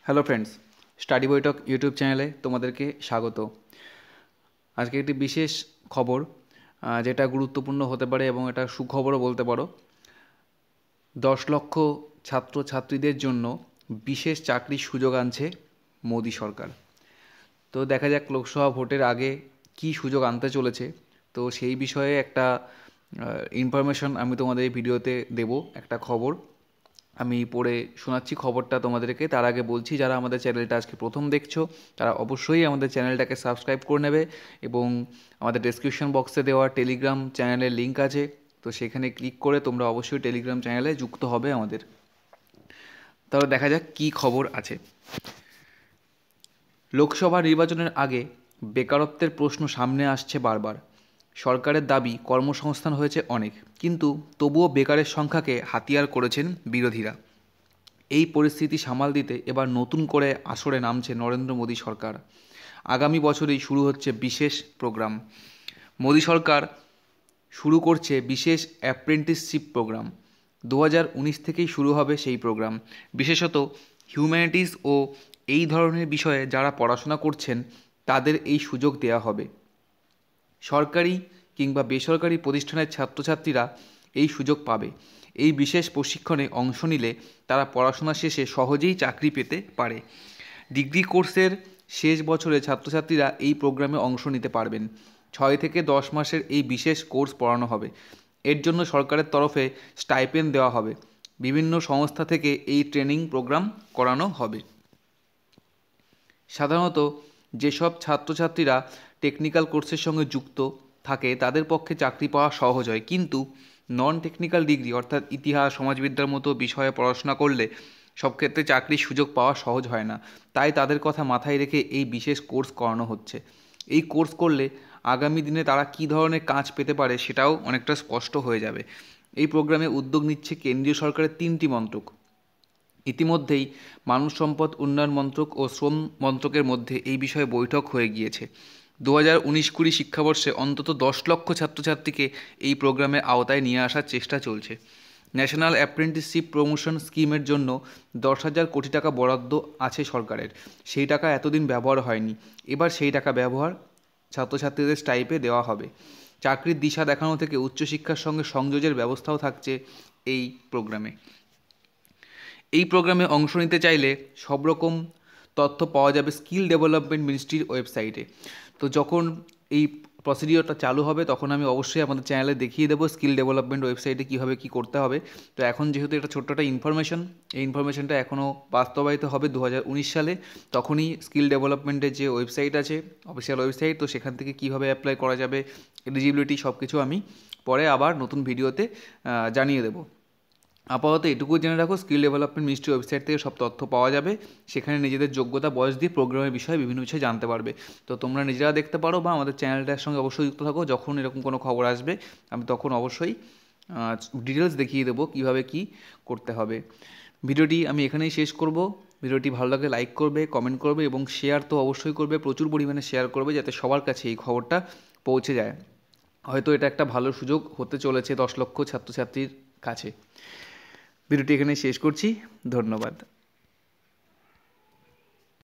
Hello friends, study বৈঠক YouTube চ্যানেলে তোমাদেরকে স্বাগত। আজকে একটি বিশেষ খবর, যেটা গুরুত্বপূর্ণ হতে পারে এবং এটা সুখবরও বলতে পারো। 10 লক্ষ ছাত্রছাত্রীদের জন্য বিশেষ চাকরির সুযোগ আনছে মোদি সরকার। তো দেখা যাক লোকসভা ভোটের আগে কি সুযোগ আনতে চলেছে। তো সেই বিষয়ে একটা ইনফরমেশন আমি তোমাদের এই ভিডিওতে দেব, একটা খবর আমি পড়ে শোনাচ্ছি খবরটা তোমাদেরকে। তার আগে বলছি, যারা আমাদের চ্যানেলটা আজকে প্রথম দেখছো তারা অবশ্যই আমাদের চ্যানেলটাকে সাবস্ক্রাইব করে নেবে এবং আমাদের ডেসক্রিপশন বক্সে দেওয়া টেলিগ্রাম চ্যানেলের লিঙ্ক আছে, তো সেখানে ক্লিক করে তোমরা অবশ্যই টেলিগ্রাম চ্যানেলে যুক্ত হবে আমাদের। তাহলে দেখা যাক কী খবর আছে। লোকসভা নির্বাচনের আগে বেকারত্বের প্রশ্ন সামনে আসছে বারবার। সরকারের দাবি কর্মসংস্থান হয়েছে অনেক, কিন্তু তবুও বেকারের সংখ্যাকে হাতিয়ার করেছেন বিরোধীরা। এই পরিস্থিতি সামাল দিতে এবার নতুন করে আসরে নামছে নরেন্দ্র মোদী সরকার। আগামী বছরেই শুরু হচ্ছে বিশেষ প্রোগ্রাম। মোদী সরকার শুরু করছে বিশেষ অ্যাপ্রেন্টিসশিপ প্রোগ্রাম। 2019 থেকেই শুরু হবে সেই প্রোগ্রাম। বিশেষত হিউম্যানিটিস ও এই ধরনের বিষয়ে যারা পড়াশোনা করছেন তাদের এই সুযোগ দেওয়া হবে। সরকারি কিংবা বেসরকারি প্রতিষ্ঠানের ছাত্রছাত্রীরা এই সুযোগ পাবে। এই বিশেষ প্রশিক্ষণে অংশ নিলে তারা পড়াশোনা শেষে সহজেই চাকরি পেতে পারে। ডিগ্রি কোর্সের শেষ বছরে ছাত্রছাত্রীরা এই প্রোগ্রামে অংশ নিতে পারবেন। 6 থেকে 10 মাসের এই বিশেষ কোর্স পড়ানো হবে। এর জন্য সরকারের তরফে স্টাইপেন্ড দেওয়া হবে। বিভিন্ন সংস্থা থেকে এই ট্রেনিং প্রোগ্রাম করানো হবে। সাধারণত যেসব ছাত্রছাত্রীরা টেকনিক্যাল কোর্সের সঙ্গে যুক্ত থাকে তাদের পক্ষে চাকরি পাওয়া সহজ হয়, কিন্তু নন টেকনিক্যাল ডিগ্রি অর্থাৎ ইতিহাস, সমাজবিদ্যার মতো বিষয়ে পড়াশোনা করলে সব ক্ষেত্রে চাকরির সুযোগ পাওয়া সহজ হয় না। তাই তাদের কথা মাথায় রেখে এই বিশেষ কোর্স করানো হচ্ছে। এই কোর্স করলে আগামী দিনে তারা কী ধরনের কাজ পেতে পারে সেটাও অনেকটা স্পষ্ট হয়ে যাবে। এই প্রোগ্রামে উদ্যোগ নিচ্ছে কেন্দ্রীয় সরকারের 3টি মন্ত্রক। ইতিমধ্যেই মানব সম্পদ উন্নয়ন মন্ত্রক ও শ্রম মন্ত্রকের মধ্যে এই বিষয়ে বৈঠক হয়ে গিয়েছে। 2019-20 শিক্ষাবর্ষে অন্তত 10 লক্ষ ছাত্রছাত্রীকে এই প্রোগ্রামের আওতায় নিয়ে আসার চেষ্টা চলছে। ন্যাশনাল অ্যাপ্রেন্টিসশিপ প্রমোশন স্কিমের জন্য 10,000 কোটি টাকা বরাদ্দ আছে সরকারের। সেই টাকা এতদিন ব্যবহার হয়নি, এবার সেই টাকা ব্যবহার ছাত্রছাত্রীদের স্টাইপে দেওয়া হবে। চাকরির দিশা দেখানো থেকে উচ্চশিক্ষার সঙ্গে সংযোগের ব্যবস্থাও থাকছে এই প্রোগ্রামে। এই প্রোগ্রামে অংশ নিতে চাইলে সব রকম তথ্য পাওয়া যাবে স্কিল ডেভেলপমেন্ট মিনিস্ট্রির ওয়েবসাইটে। তো যখন এই প্রসিডিওরটা চালু হবে তখন আমি অবশ্যই আমাদের চ্যানেলে দেখিয়ে দেবো স্কিল ডেভেলপমেন্ট ওয়েবসাইটে কীভাবে কী করতে হবে। তো এখন যেহেতু এটা ছোট্ট একটা ইনফরমেশন, এই ইনফরমেশনটা এখনও বাস্তবায়িত হবে 2019 সালে। তখনই স্কিল ডেভেলপমেন্টের যে ওয়েবসাইট আছে, অফিসিয়াল ওয়েবসাইট, তো সেখান থেকে কীভাবে অ্যাপ্লাই করা যাবে, এলিজিবিলিটি সব কিছু আমি পরে আবার নতুন ভিডিওতে জানিয়ে দেবো। আপাতত এটুকু জেনে রাখো, স্কিল ডেভেলপমেন্ট মিনিস্ট্রি ওয়েবসাইট থেকে সব তথ্য পাওয়া যাবে। সেখানে নিজেদের যোগ্যতা, বয়স দিয়ে প্রোগ্রামের বিষয়ে বিভিন্ন বিষয়ে জানতে পারবে। তো তোমরা নিজেরা দেখতে পারো বা আমাদের চ্যানেলটার সঙ্গে অবশ্যই যুক্ত থাকো। যখন এরকম কোনো খবর আসবে আমি তখন অবশ্যই ডিটেলস দেখিয়ে দেবো কীভাবে কী করতে হবে। ভিডিওটি আমি এখানেই শেষ করব। ভিডিওটি ভালো লাগলে লাইক করবে, কমেন্ট করবে এবং শেয়ার তো অবশ্যই করবে, প্রচুর পরিমাণে শেয়ার করবে যাতে সবার কাছে এই খবরটা পৌঁছে যায়। হয়তো এটা একটা ভালো সুযোগ হতে চলেছে 10 লক্ষ ছাত্রছাত্রীর কাছে। ভিডিওটি এখানে শেষ করছি। ধন্যবাদ।